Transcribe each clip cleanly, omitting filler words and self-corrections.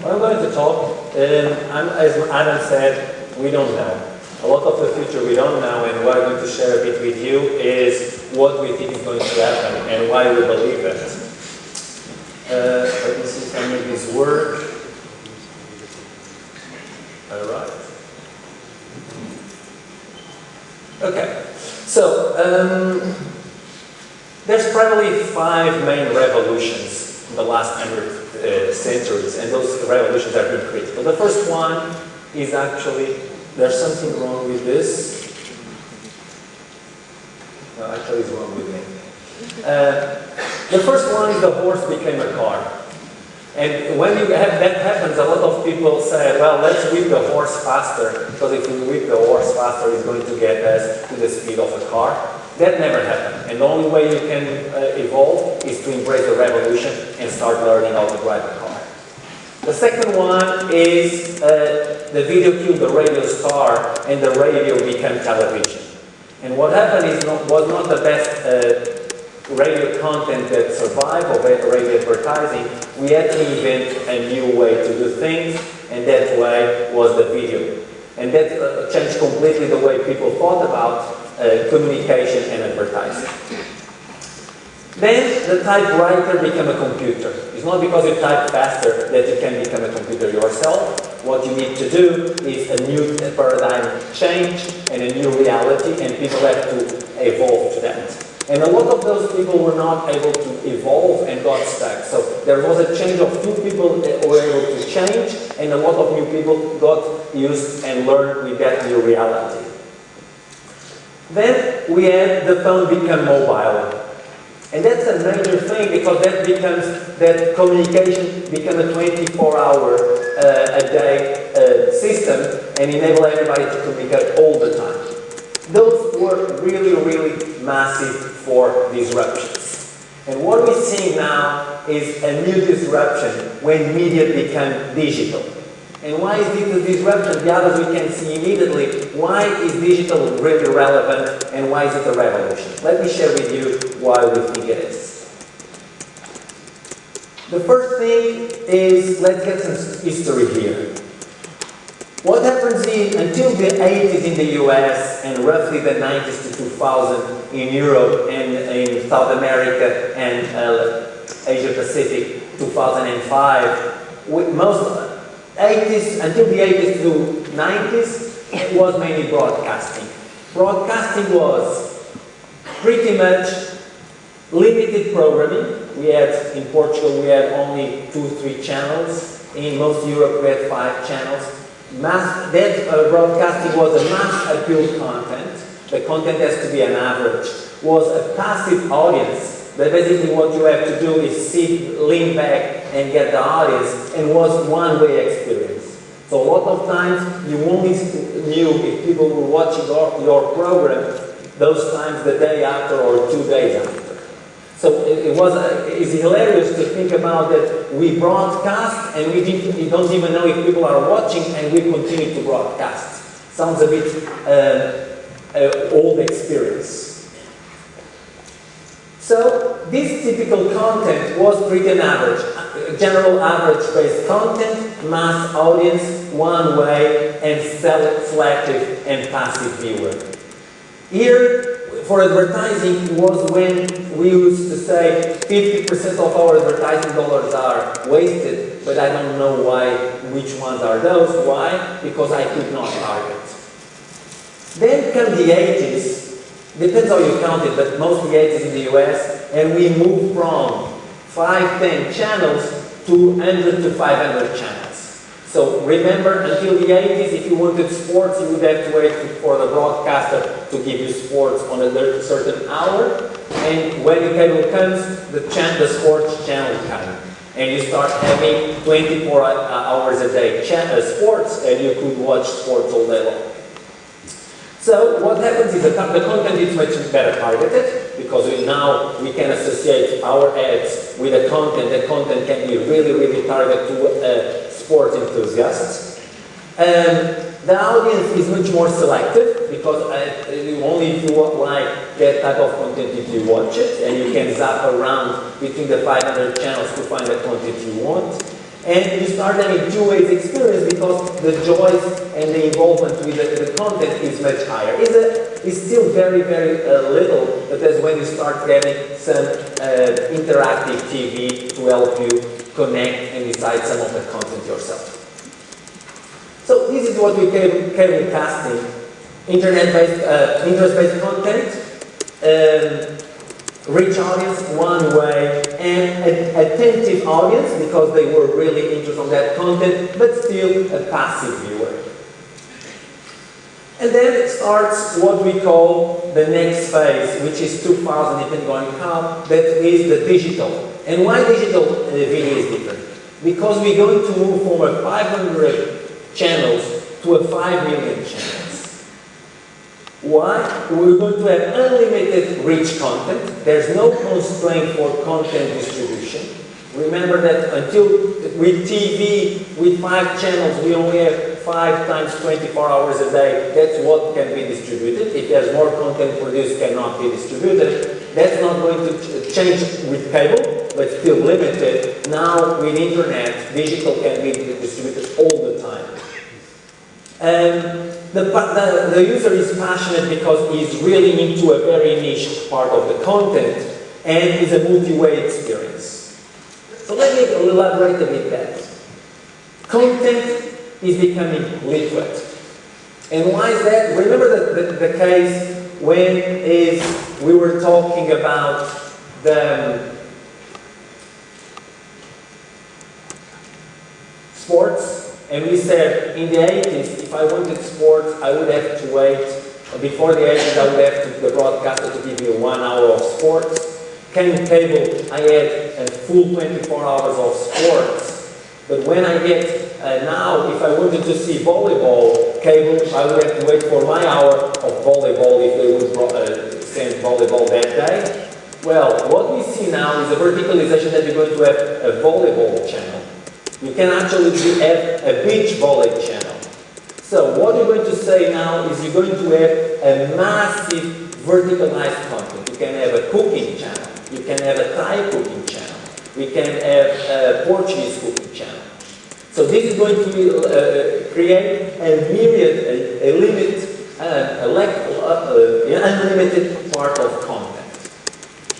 What I'm going to talk, as Adam said, we don't know. A lot of the future we don't know, and what I'm going to share a bit with you is what we think is going to happen and why we believe it. Let me see if I make this work. All right. Okay. So, there's probably 5 main revolutions in the last 100 centuries, and those revolutions have been critical. The first one is actually, there's something wrong with this. No, actually it's wrong with me. The first one is the horse became a car. And when you have that happens, a lot of people say, well, let's whip the horse faster, because if we whip the horse faster, it's going to get us to the speed of a car. That never happened. And the only way you can evolve is to embrace the revolution and start learning how to drive a car. The second one is the video killed the radio star and the radio became television. And what happened is was not the best radio content that survived or radio advertising. We had to invent a new way to do things, and that way was the video. And that changed completely the way people thought about communication and advertising. Then the typewriter became a computer. It's not because you type faster that you can become a computer yourself. What you need to do is a new paradigm change and a new reality, and people have to evolve to that. And a lot of those people were not able to evolve and got stuck. So there was a change of few people that were able to change, and a lot of new people got used and learned with that new reality. Then we had the phone become mobile. And that's a major thing, because that communication became a 24-hour a day system and enable everybody to communicate all the time. Those were really, really massive for disruptions. And what we're seeing now is a new disruption when media became digital. And why is this a disruption? The others we can see immediately. Why is digital really relevant, and why is it a revolution? Let me share with you why we think it is. The first thing is, let's get some history here. What happens until the 80s in the US and roughly the 90s to 2000 in Europe and in South America and Asia Pacific, 2005, until the 80s to 90s, it was mainly broadcasting. Broadcasting was pretty much limited programming. We had, in Portugal, we had only 2-3 channels. In most Europe, we had 5 channels. Broadcasting was a mass appeal content. The content has to be an average. Was a passive audience. But basically what you have to do is sit, lean back and get the audience, and was one-way experience. So a lot of times you only knew if people were watching your program those times the day after or 2 days after. So it's hilarious to think about that we broadcast and we don't even know if people are watching, and we continue to broadcast. Sounds a bit old experience. So this typical content was pretty average. General average-based content, mass audience, one way, and selective and passive viewer. Here, for advertising, was when we used to say 50% of our advertising dollars are wasted, but I don't know which ones are those. Why? Because I could not target. Then come the 80s. Depends how you count it, but mostly 80s in the US, and we moved from 5-10 channels to 100 to 500 channels. So remember, until the 80s, if you wanted sports, you would have to wait for the broadcaster to give you sports on a certain hour, and when the cable comes, the sports channel comes. And you start having 24 hours a day sports, and you could watch sports all day long. So what happens is the content is much better targeted, because now we can associate our ads with the content. The content can be really, really targeted to sports enthusiasts. The audience is much more selective, because only if you like that type of content if you watch it, and you can zap around between the 500 channels to find the content you want. And you start having two-way experience because the choice and the involvement with the content is much higher. It's still very, very little, but that's when you start getting some interactive TV to help you connect and decide some of the content yourself. So this is what we came casting: internet-based, interest-based content, rich audience one way, and an attentive audience because they were really interested in that content, but still a passive viewer. And then it starts what we call the next phase, which is 2000, depending on how, that is the digital. And why digital video is different? Because we're going to move from a 500 channels to a 5 million channels. Why? We're going to have unlimited rich content. There's no constraint for content distribution. Remember that until with TV, with 5 channels, we only have 5 times 24 hours a day. That's what can be distributed. If there's more content produced, cannot be distributed. That's not going to change with cable, but still limited. Now with internet, digital can be distributed all the time. The user is passionate because he's really into a very niche part of the content and is a multi-way experience. So let me elaborate a bit that. Content is becoming literate. And why is that? Remember the case when we were talking about the sports? And we said, in the 80s, if I wanted sports, I would have to wait. Before the 80s, I would have to the broadcaster to give you 1 hour of sports. Came cable, I had a full 24 hours of sports. But when I get now, if I wanted to see volleyball cable, I would have to wait for my hour of volleyball if they would send volleyball that day. Well, what we see now is a verticalization that you're going to have a volleyball channel. You can actually have a beach volley channel. So what you're going to say now is you're going to have a massive verticalized content. You can have a cooking channel. You can have a Thai cooking channel. We can have a Portuguese cooking channel. So this is going to create a myriad, unlimited part of content.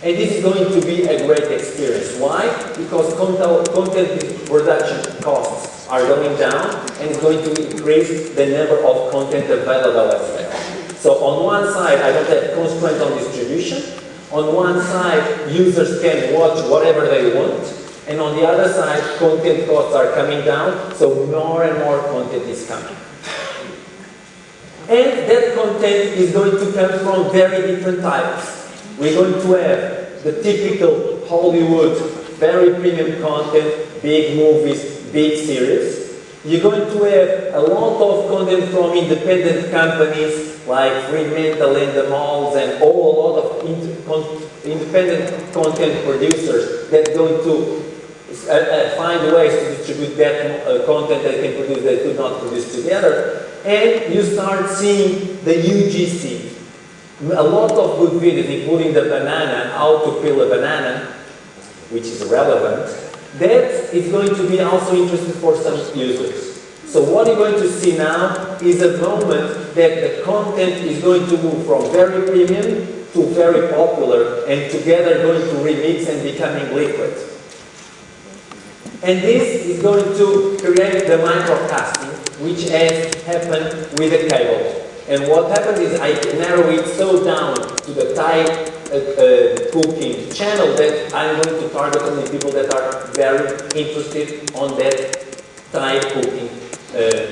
And this is going to be a great experience. Why? Because content production costs are going down and it's going to increase the number of content available as well. So on one side, I don't have constraint on distribution. On one side, users can watch whatever they want. And on the other side, content costs are coming down, so more and more content is coming. And that content is going to come from very different types. We're going to have the typical Hollywood, very premium content, big movies, big series. You're going to have a lot of content from independent companies like Fremantle and the malls and a lot of independent content producers that are going to find ways to distribute that content they can produce, they could not produce together. And you start seeing the UGC. A lot of good videos, including the banana, how to peel a banana, which is relevant. That is going to be also interesting for some users. So what you're going to see now is a moment that the content is going to move from very premium to very popular and together going to remix and becoming liquid. And this is going to create the microcasting, which has happened with the cable. And what happened is I narrow it so down to the Thai cooking channel that I'm going to target only people that are very interested on that Thai cooking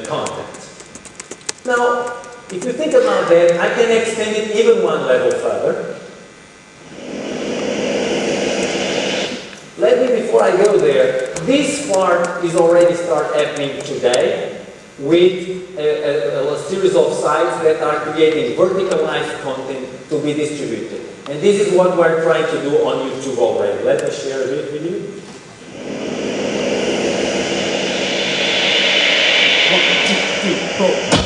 content. Now, if you think about that, I can extend it even one level further. Let me, before I go there, this part is already start happening today with a series of sites that are creating verticalized content to be distributed. And this is what we're trying to do on YouTube already. Let me share it with you. 1, 2, 3, 4.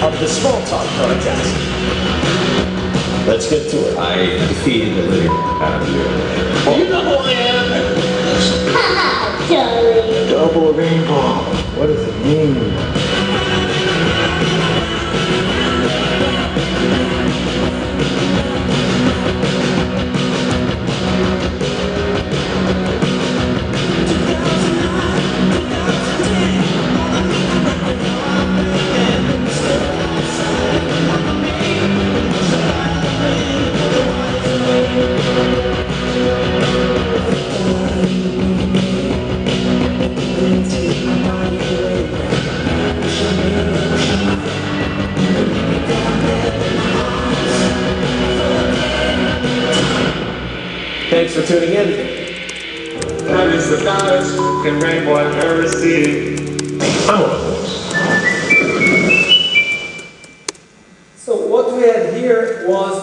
of the small talk contest. Let's get to it. I defeated the living out of you. You know who I am? Haha, Joey. Double rainbow. What does it mean? Thanks for tuning in. That is the best fucking rainbow I've ever seen. I'm one of those. So what we had here was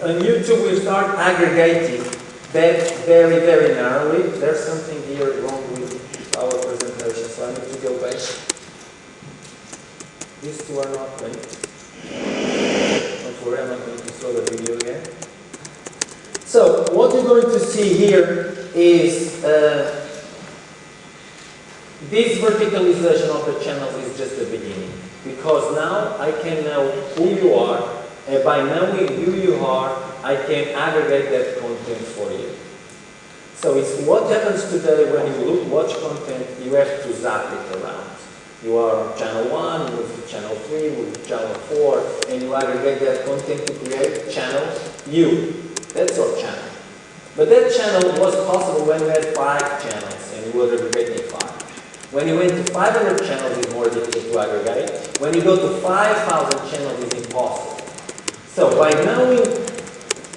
on YouTube we start aggregating that very, very narrowly. There's something here wrong with our presentation, so I need to go back. These two are not linked. Don't worry, I'm not going to show the video again. So what you're going to see here is this verticalization of the channels is just the beginning. Because now I can know who you are, and by knowing who you are, I can aggregate that content for you. So it's what happens today when you watch content, you have to zap it around. You are on channel 1, move to channel 3, move to channel 4, and you aggregate that content to create channel U. That's your channel. But that channel was possible when you had 5 channels and you were aggregating 5. When you went to 500 channels, it's more difficult to aggregate. When you go to 5,000 channels, it's impossible. So by knowing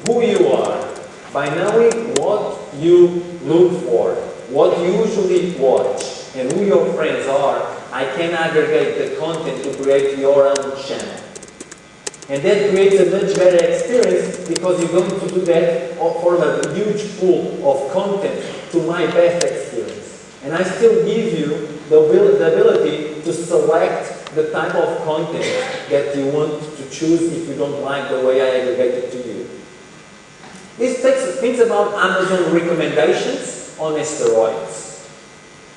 who you are, by knowing what you look for, what you usually watch, and who your friends are, I can aggregate the content to create your own channel. And that creates a much better experience because you're going to do that for a huge pool of content to my best experience. And I still give you the ability to select the type of content that you want to choose if you don't like the way I aggregate it to you. This thinks about Amazon recommendations on steroids.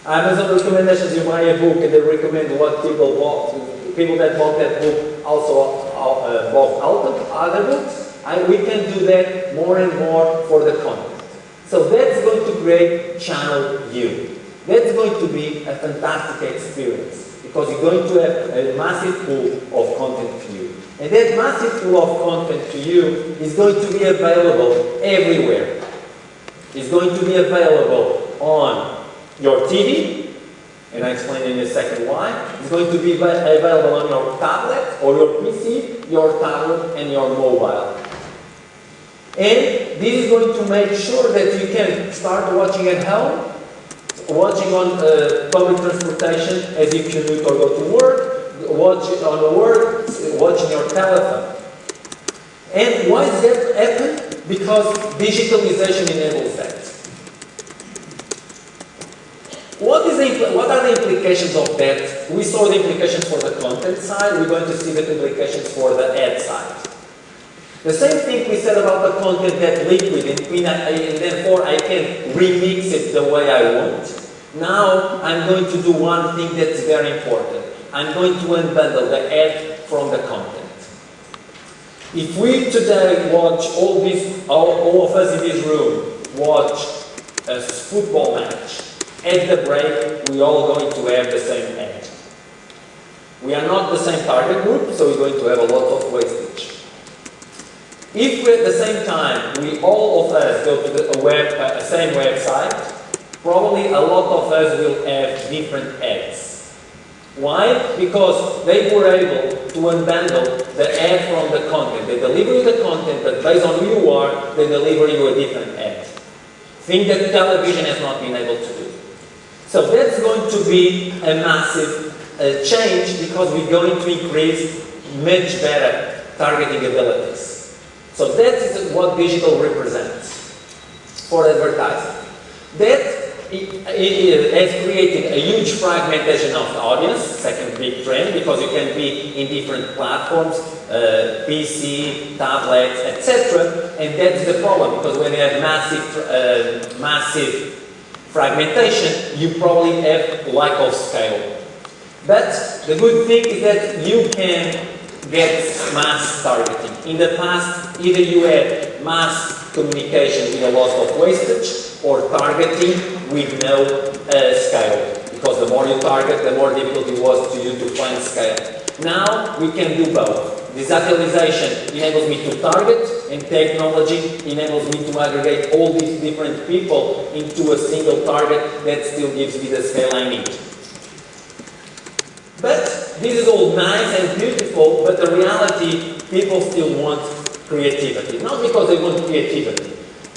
Amazon recommendations, you buy a book and they recommend what people bought. People that bought that book also bought other books. We can do that more and more for the content. So that's going to create channel U. That's going to be a fantastic experience because you're going to have a massive pool of content to you. And that massive pool of content to you is going to be available everywhere. It's going to be available on your TV, and I explain in a second why. It's going to be available on your tablet or your PC, your tablet and your mobile. And this is going to make sure that you can start watching at home, watching on public transportation as you commute or go to work, watching on the work, watching your telephone. And why does that happen? Because digitalization enables that. What are the implications of that? We saw the implications for the content side. We're going to see the implications for the ad side. The same thing we said about the content that liquid and therefore I can remix it the way I want. Now I'm going to do one thing that's very important. I'm going to unbundle the ad from the content. If we today watch all of us in this room watch a football match, at the break, we're all going to have the same ad. We are not the same target group, so we're going to have a lot of wastage. If we, at the same time, all of us go to the same website, probably a lot of us will have different ads. Why? Because they were able to unbundle the ad from the content. They deliver you the content, but based on who you are, they deliver you a different ad. Thing that television has not been able to do. So that's going to be a massive change because we're going to increase much better targeting abilities. So that is what digital represents for advertising. That it has created a huge fragmentation of the audience, second big trend, because you can be in different platforms, PC, tablets, etc. And that's the problem, because when you have massive fragmentation, you probably have lack of scale. But the good thing is that you can get mass targeting. In the past, either you had mass communication with a lot of wastage, or targeting with no scale. Because the more you target, the more difficult it was to you to find scale. Now, we can do both. Desacralization enables me to target, and technology enables me to aggregate all these different people into a single target that still gives me the scale I need. But this is all nice and beautiful, but the reality, people still want creativity. Not because they want creativity.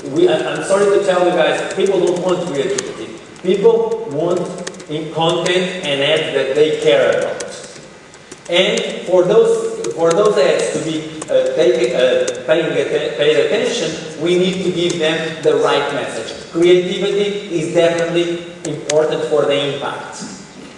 I'm sorry to tell you guys, people don't want creativity. People want content and ads that they care about. And for those ads to be paid attention, we need to give them the right message. Creativity is definitely important for the impact.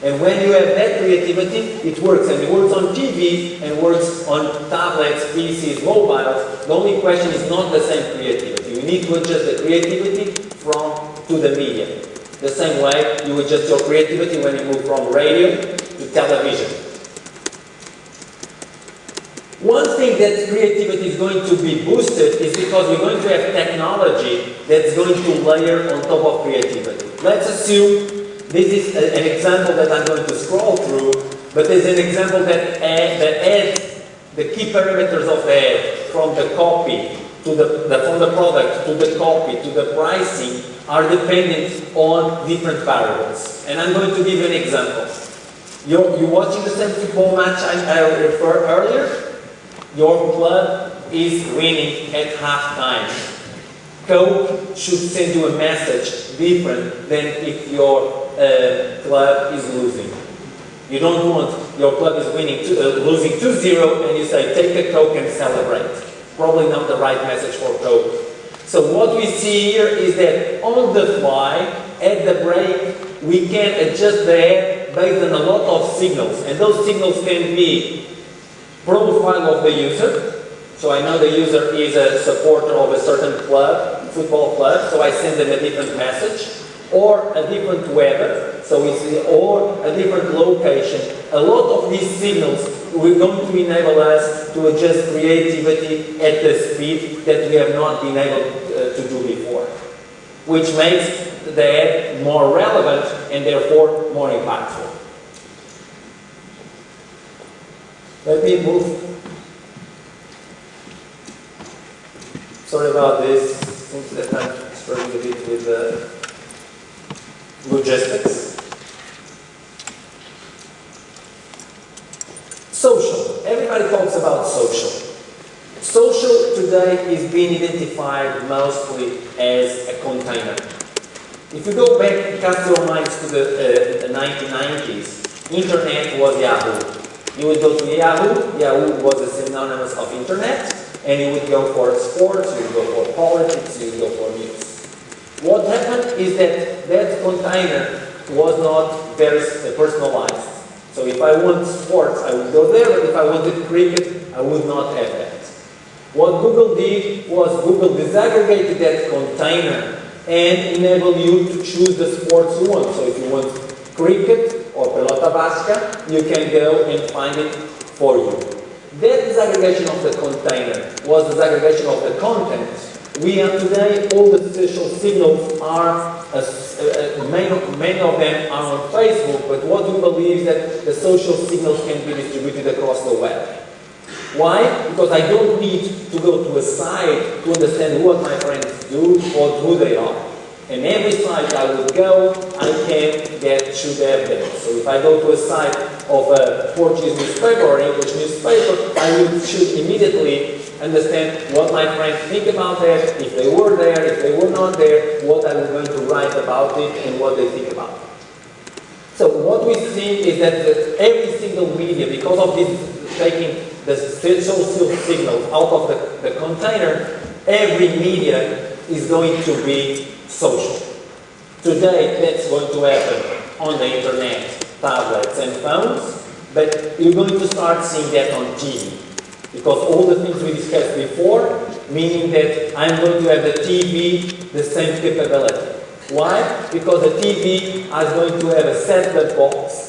And when you have that creativity, it works. And it works on TV and works on tablets, PCs, mobiles. The only question is not the same creativity. You need to adjust the creativity to the media. The same way you adjust your creativity when you move from radio to television. One thing that creativity is going to be boosted is because we're going to have technology that's going to layer on top of creativity. Let's assume this is an example that I'm going to scroll through, but there's an example that adds the key parameters of the ad, from the copy to from the product to the copy to the pricing, are dependent on different variables. And I'm going to give you an example. You're watching the same football match I referred earlier. Your club is winning at halftime. Coke should send you a message different than if your club is losing. You don't want your club is winning, losing 2-0, and you say, take a Coke and celebrate. Probably not the right message for Coke. So what we see here is that on the fly, at the break, we can adjust the ad based on a lot of signals. And those signals can be profile of the user. So I know the user is a supporter of a certain club, football club, so I send them a different message. Or a different weather, or a different location. A lot of these signals are going to enable us to adjust creativity at the speed that we have not been able to do before, which makes the ad more relevant and therefore more impactful. Let me move. Sorry about this. Seems that I'm struggling a bit with logistics. Social. Everybody talks about social. Social today is being identified mostly as a container. If you go back, cast your minds to the 1990s, internet was Yahoo. You would go to Yahoo, Yahoo was a synonymous of internet, and you would go for sports, you would go for politics, you would go for news. What happened is that that container was not very personalized. So if I want sports, I would go there, but if I wanted cricket, I would not have that. What Google did was Google disaggregated that container and enabled you to choose the sports you want. So if you want cricket or pelota vasca, you can go and find it for you. That disaggregation of the container was disaggregation of the content. We have today, all the social signals are, many of them are on Facebook, but what we believe is that the social signals can be distributed across the web. Why? Because I don't need to go to a site to understand what my friends do or who they are. And every site I would go, I can get should have them. So if I go to a site of a Portuguese newspaper or English newspaper, I should immediately understand what my friends think about that, if they were there, if they were not there, what I was going to write about it, and what they think about it. So what we see is that every single media, because of this taking the social signals out of the container, every media is going to be social. Today, that's going to happen on the internet, tablets and phones, but you're going to start seeing that on TV. Because all the things we discussed before, meaning that I'm going to have the TV the same capability. Why? Because the TV is going to have a set-top box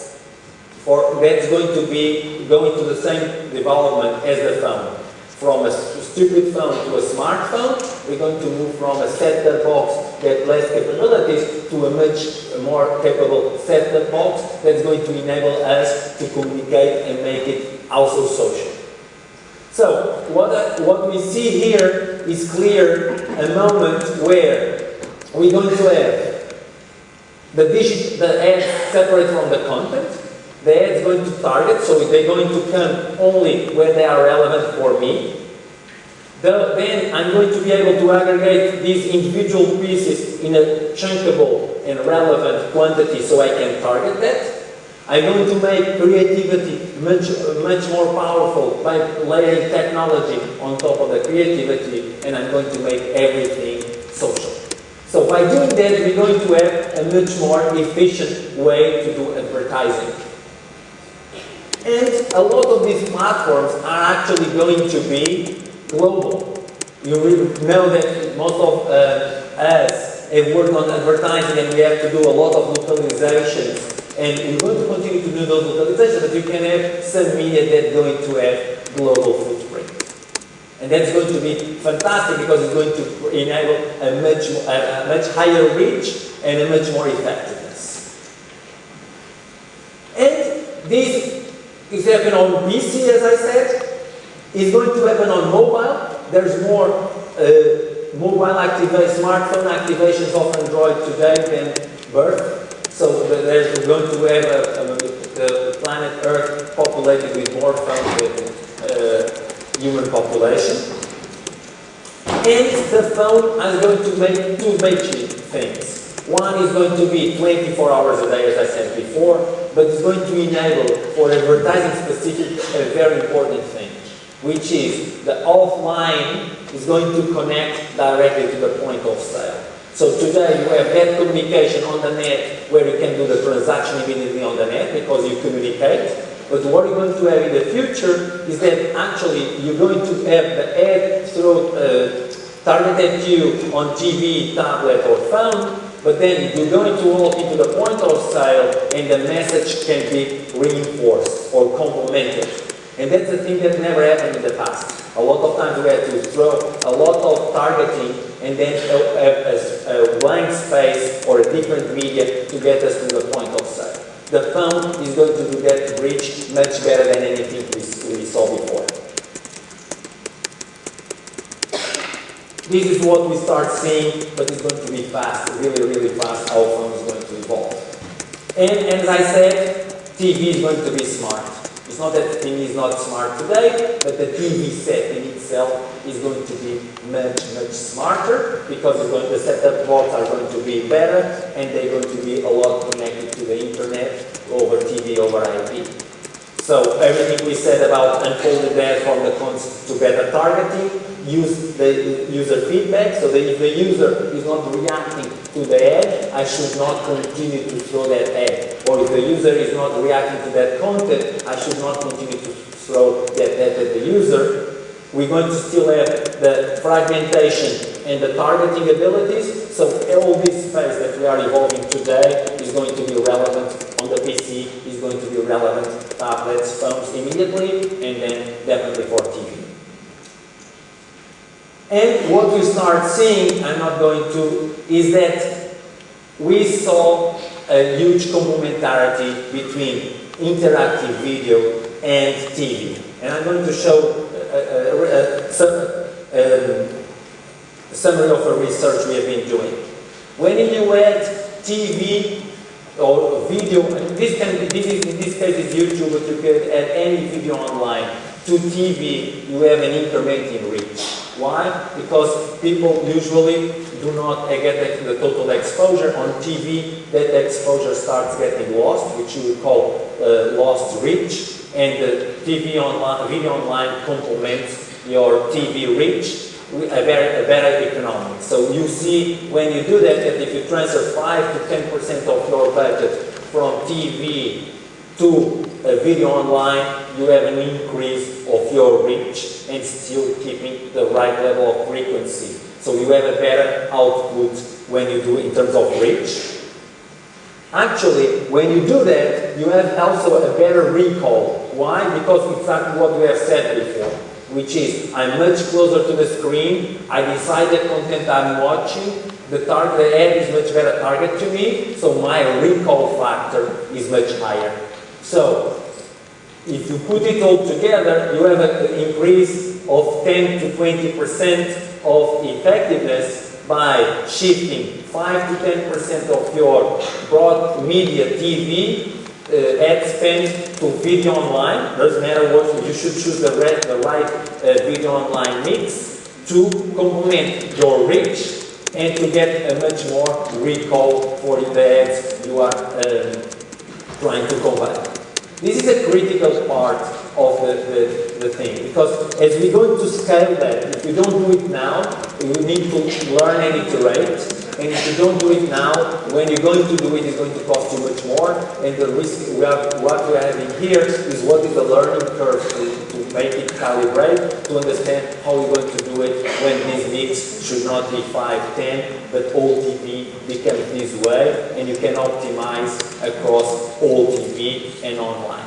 that's going to be going to the same development as the phone. From a stupid phone to a smartphone, we're going to move from a set-top box that has less capabilities to a much more capable set-top box that's going to enable us to communicate and make it also social. So, what we see here is clear a moment where we're going to have the ads separate from the content. The ads going to target, so they're going to come only where they are relevant for me. Then I'm going to be able to aggregate these individual pieces in a chunkable and relevant quantity so I can target that. I'm going to make creativity much more powerful by layering technology on top of the creativity, and I'm going to make everything social. So by doing that, we're going to have a much more efficient way to do advertising. And a lot of these platforms are actually going to be global. You know that most of us have worked on advertising and we have to do a lot of localizations. And we're going to continue to do those localizations, but you can have some media that's going to have global footprint. And that's going to be fantastic because it's going to enable a much higher reach and a much more effectiveness. And this is happening on PC, as I said. It's going to happen on mobile. There's more mobile smartphone activations of Android today than birth. So there's going to have the planet Earth populated with more phones than human population. And the phone is going to make two major things. One is going to be 24 hours a day, as I said before, but it's going to enable, for advertising specific, a very important thing, which is the offline is going to connect directly to the point of sale. So today you have that communication on the net where you can do the transaction immediately on the net because you communicate. But what you're going to have in the future is that actually you're going to have the ad targeted at you on TV, tablet or phone, but then you're going to walk into the point of sale and the message can be reinforced or complemented. And that's the thing that never happened in the past. A lot of times we had to throw a lot of targeting and then a blank space or a different media to get us to the point of sale. The phone is going to do that bridge much better than anything we saw before. This is what we start seeing, but it's going to be fast, really, really fast, how phone is going to evolve. And as I said, TV is going to be smart. It's not that the thing is not smart today, but the TV set in itself is going to be much, much smarter because the set-top box are going to be better and they're going to be a lot connected to the internet over TV, over IP. So everything we said about unfolded that from the concept to better targeting, use the user feedback, so that if the user is not reacting to the ad, I should not continue to throw that ad. Or if the user is not reacting to that content, I should not continue to throw that ad at the user. We're going to still have the fragmentation and the targeting abilities, so all this space that we are evolving today is going to be relevant on the PC, is going to be relevant tablets, phones immediately, and then definitely for TV. And what you start seeing, I'm not going to, is that we saw a huge complementarity between interactive video and TV. And I'm going to show a summary of the research we have been doing. When you add TV or video, and in this case is YouTube, but you can add any video online to TV, you have an incrementing reach. Why? Because people usually do not get the total exposure. On TV, that exposure starts getting lost, which you would call lost reach, and the video online complements your TV reach. a better economics. So you see when you do that if you transfer 5 to 10% of your budget from TV to video online, you have an increase of your reach and still keeping the right level of frequency. So you have a better output when you do in terms of reach. Actually, when you do that, you have also a better recall. Why? Because exactly what we have said before, which is I'm much closer to the screen, I decide the content I'm watching, the ad is much better target to me, so my recall factor is much higher. So, if you put it all together, you have an increase of 10 to 20% of effectiveness by shifting 5 to 10% of your broad media TV ad spend to video online. Doesn't matter what, you should choose the right video online mix to complement your reach and to get a much more recall for the ads you are trying to convey. This is a critical part of the thing, because as we're going to scale that, if you don't do it now, you need to learn and iterate, and if you don't do it now, when you're going to do it, it's going to cost you much more, and the risk what we're having here is what is the learning curve to make it calibrate, to understand how we're going to do it when this mix should not be 5-10, but all TV becomes this way, and you can optimize across all TV and online.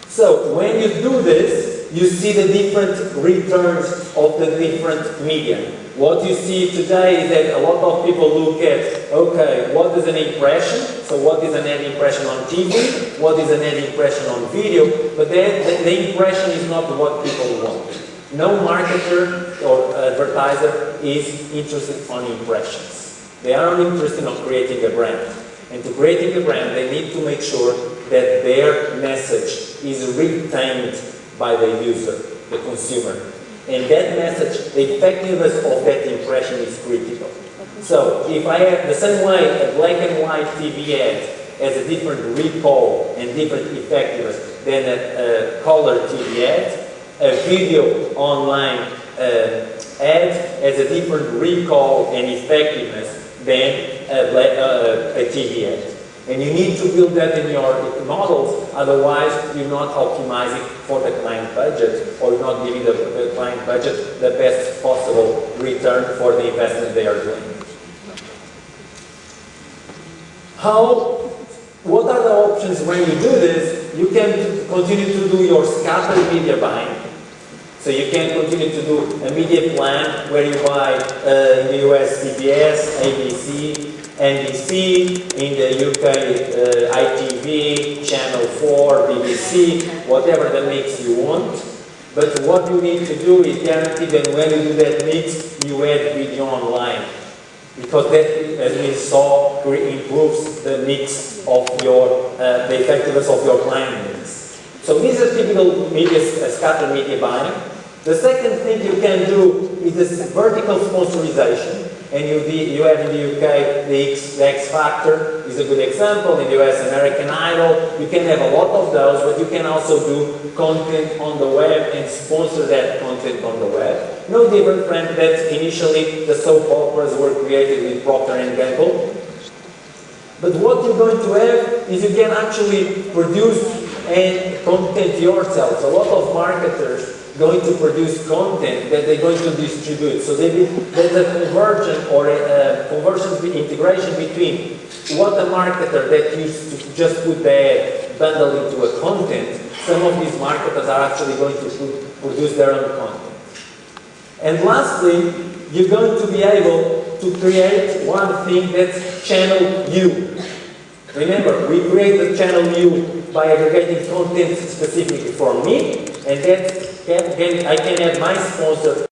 So when you do this, you see the different returns of the different media. What you see today is that a lot of people look at, okay, what is an impression? So what is an ad impression on TV? What is an ad impression on video? But the impression is not what people want. No marketer or advertiser is interested on impressions. They are only interested in creating a brand. And to creating a brand, they need to make sure that their message is retained by the user, the consumer. And that message, the effectiveness of that impression is critical. So if I have the same way a black and white TV ad has a different recall and different effectiveness than a color TV ad, a video online ad has a different recall and effectiveness than a TV ad. And you need to build that in your models, otherwise you're not optimizing for the client budget, or you're not giving the client budget the best possible return for the investment they are doing. What are the options when you do this? You can continue to do your scattered media buying. So you can continue to do a media plan where you buy in the US CBS, ABC, NBC, in the UK ITV, Channel 4, BBC, whatever the mix you want. But what you need to do is guarantee that when you do that mix, you add video online. Because that, as we saw, improves the mix of your, the effectiveness of your client mix. So this is a typical media, scattered media buying. The second thing you can do is this vertical sponsorization. And you have in the UK the X Factor is a good example. In the US, American Idol. You can have a lot of those, but you can also do content on the web and sponsor that content on the web. No different from that initially the soap operas were created with Procter & Gamble. But what you're going to have is you can actually produce and content yourself. A lot of marketers going to produce content that they're going to distribute. So there's a conversion or a conversion integration between what a marketer that used to just put the ad bundle into a content. Some of these marketers are actually going to produce their own content. And lastly, you're going to be able to create one thing that's channel U. Remember, we create the channel U by aggregating content specifically for me, and that I can have my sponsor